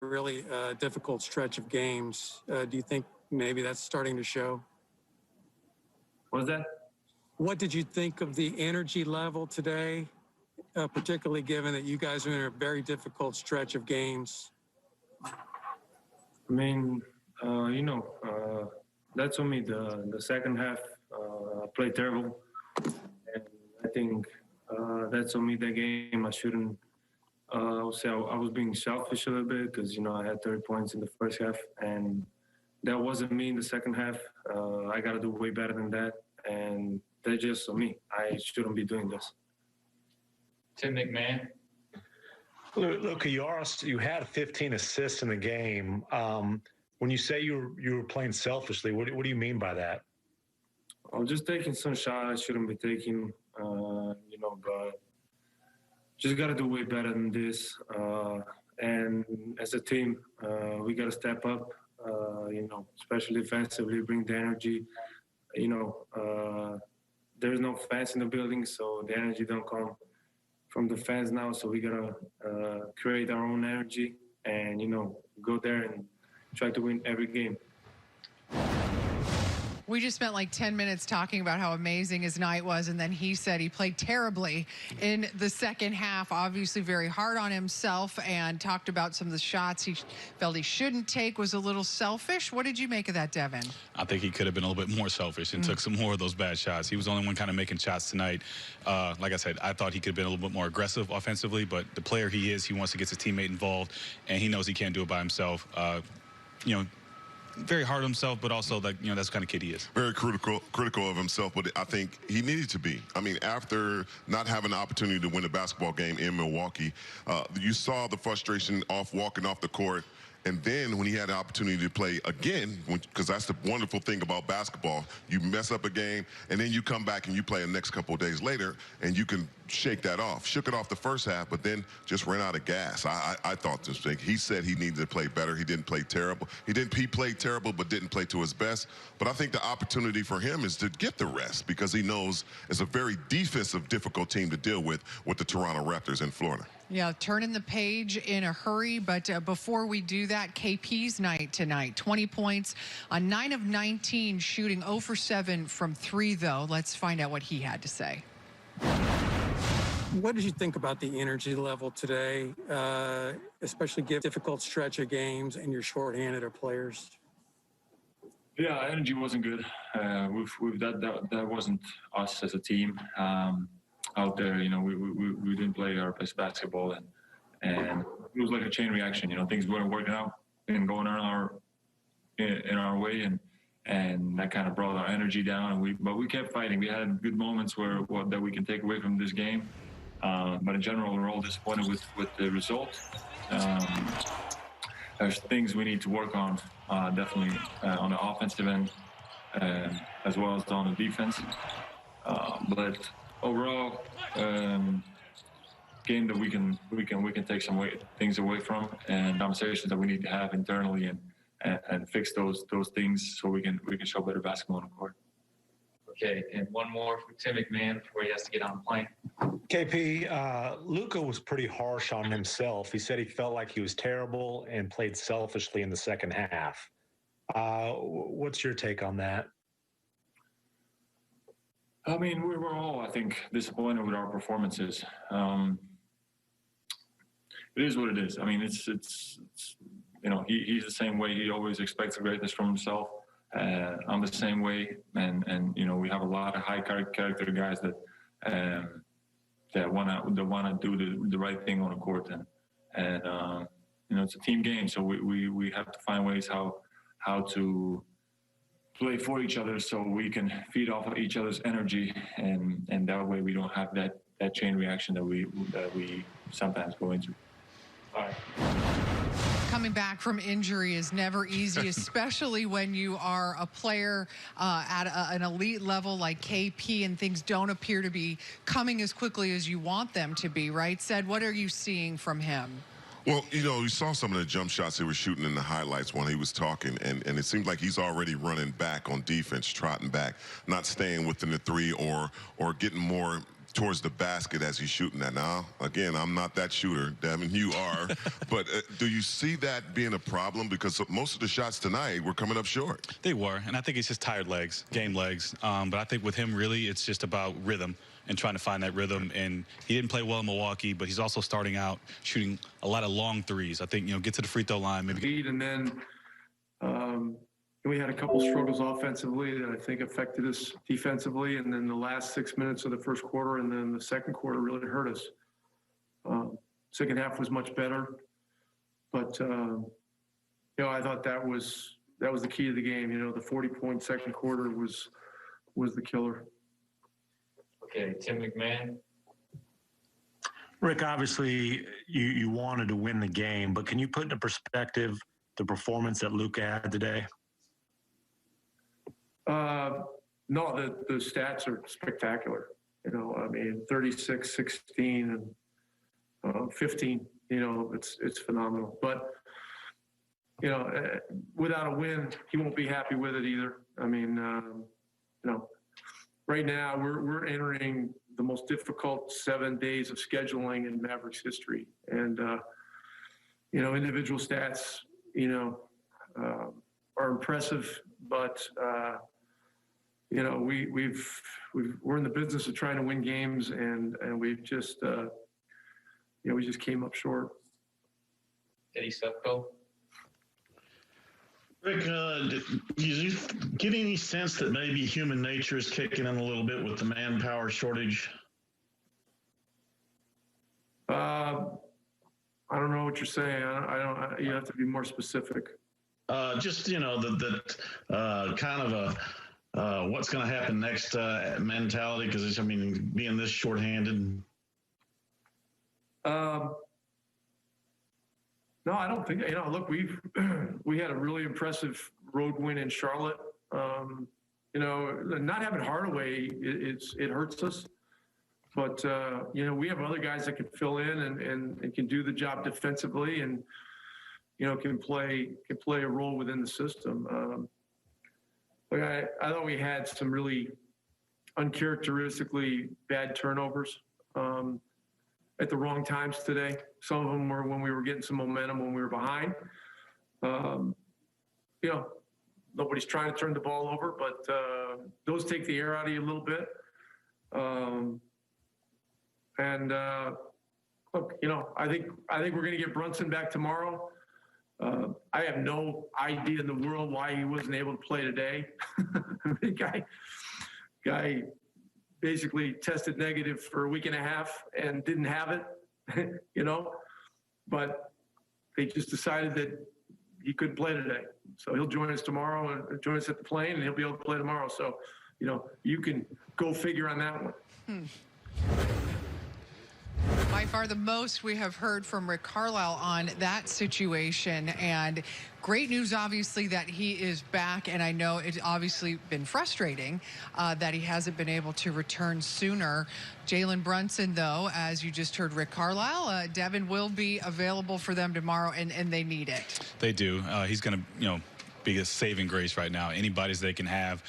really difficult stretch of games. Do you think maybe that's starting to show? What was that? What did you think of the energy level today, particularly given that you guys are in a very difficult stretch of games? I mean, that's on me. The second half played terrible, and I think that's on me. That game, I shouldn't. I would say I was being selfish a little bit because I had 30 points in the first half, and that wasn't me in the second half. I got to do way better than that, and that's just on me. I shouldn't be doing this. Tim McMahon. Luka, you had 15 assists in the game. When you say you were playing selfishly, what do you mean by that? I'm just taking some shots I shouldn't be taking, but just got to do way better than this. And as a team, we got to step up, especially defensively, bring the energy. There's no fans in the building, so the energy don't come from the fans now. So we got to create our own energy and, go there and try to win every game. We just spent like 10 minutes talking about how amazing his night was, and then he said he played terribly in the second half, obviously very hard on himself, and talked about some of the shots he felt he shouldn't take, was a little selfish. What did you make of that, Devin? I think he could have been a little bit more selfish and took some more of those bad shots. He was the only one kind of making shots tonight. Like I said, I thought he could have been a little bit more aggressive offensively, but the player he is, he wants to get his teammate involved, and he knows he can't do it by himself. Very hard on himself, but also that's the kind of kid he is. Very critical of himself, but I think he needed to be. I mean, after not having the opportunity to win a basketball game in Milwaukee, you saw the frustration walking off the court. And then when he had the opportunity to play again, because that's the wonderful thing about basketball, you mess up a game, and then you come back and you play the next couple of days later, and you can shake that off. Shook it off the first half, but then just ran out of gas. I thought this thing. He said he needed to play better. He didn't play terrible. He played terrible, but didn't play to his best. But I think the opportunity for him is to get the rest because he knows it's a very defensive, difficult team to deal with the Toronto Raptors in Florida. Yeah, turning the page in a hurry, but before we do that, KP's night tonight. 20 points on 9 of 19, shooting 0 for 7 from 3, though. Let's find out what he had to say. What did you think about the energy level today, especially given difficult stretch of games and you're shorthanded of players? Yeah, energy wasn't good. That wasn't us as a team. Out there, we didn't play our best basketball, and it was like a chain reaction. Things weren't working out and going in our way, and that kind of brought our energy down. But we kept fighting. We had good moments that we can take away from this game. But in general, we're all disappointed with the result. There's things we need to work on, definitely on the offensive end, as well as on the defense. But overall, game that we can take some things away from, and conversations that we need to have internally and fix those things so we can show better basketball on the court. Okay, and one more for Tim McMahon before he has to get on the plane. KP, Luka was pretty harsh on himself. He said he felt like he was terrible and played selfishly in the second half. What's your take on that? I mean, we were all, I think, disappointed with our performances. It is what it is. I mean, it's he's the same way. He always expects greatness from himself. I'm the same way, and we have a lot of high character guys that wanna do the right thing on the court, and it's a team game, so we have to find ways how to play for each other so we can feed off of each other's energy, and that way we don't have that chain reaction that we sometimes go into. All right. Coming back from injury is never easy, especially when you are a player at an elite level like KP and things don't appear to be coming as quickly as you want them to be, right? Said, what are you seeing from him? Well, you saw some of the jump shots he was shooting in the highlights when he was talking, and it seems like he's already running back on defense, trotting back, not staying within the 3 or getting more towards the basket as he's shooting that. Now, again, I'm not that shooter, Devin, you are. But do you see that being a problem? Because most of the shots tonight were coming up short. They were, and I think it's just tired legs, game legs. But I think with him, really, it's just about rhythm and trying to find that rhythm. And he didn't play well in Milwaukee, but he's also starting out shooting a lot of long threes. I think, get to the free throw line, maybe. And then we had a couple struggles offensively that I think affected us defensively. And then the last 6 minutes of the first quarter and then the second quarter really hurt us. Second half was much better. But, I thought that was the key to the game. The 40-point second quarter was the killer. Okay, Tim McMahon. Rick, obviously you wanted to win the game, but can you put into perspective the performance that Luka had today? No, the stats are spectacular. 36, 16, and 15. It's phenomenal. But without a win, he won't be happy with it either. Right now we're entering the most difficult 7 days of scheduling in Mavericks history, and individual stats, are impressive, but we're in the business of trying to win games, and we've just we just came up short. Eddie Sefko. Rick, do you get any sense that maybe human nature is kicking in a little bit with the manpower shortage? I don't know what you're saying. I don't. You have to be more specific. Just that kind of a what's going to happen next mentality, because being this shorthanded. No, I don't think. Look, we had a really impressive road win in Charlotte. Not having Hardaway, it hurts us. But we have other guys that can fill in and can do the job defensively, and can play a role within the system. I thought we had some really uncharacteristically bad turnovers at the wrong times today. Some of them were when we were getting some momentum, when we were behind. Nobody's trying to turn the ball over, but those take the air out of you a little bit. Look, I think we're going to get Brunson back tomorrow. I have no idea in the world why he wasn't able to play today. Guy basically tested negative for a week and a half and didn't have it, but they just decided that he couldn't play today. So he'll join us tomorrow and join us at the plane, and he'll be able to play tomorrow. So, you can go figure on that one. By far the most we have heard from Rick Carlisle on that situation, and great news obviously that he is back. And I know it's obviously been frustrating that he hasn't been able to return sooner. Jalen Brunson, though, as you just heard Rick Carlisle, Devin will be available for them tomorrow, and they need it. They do. He's going to, be a saving grace right now. Anybody's they can have.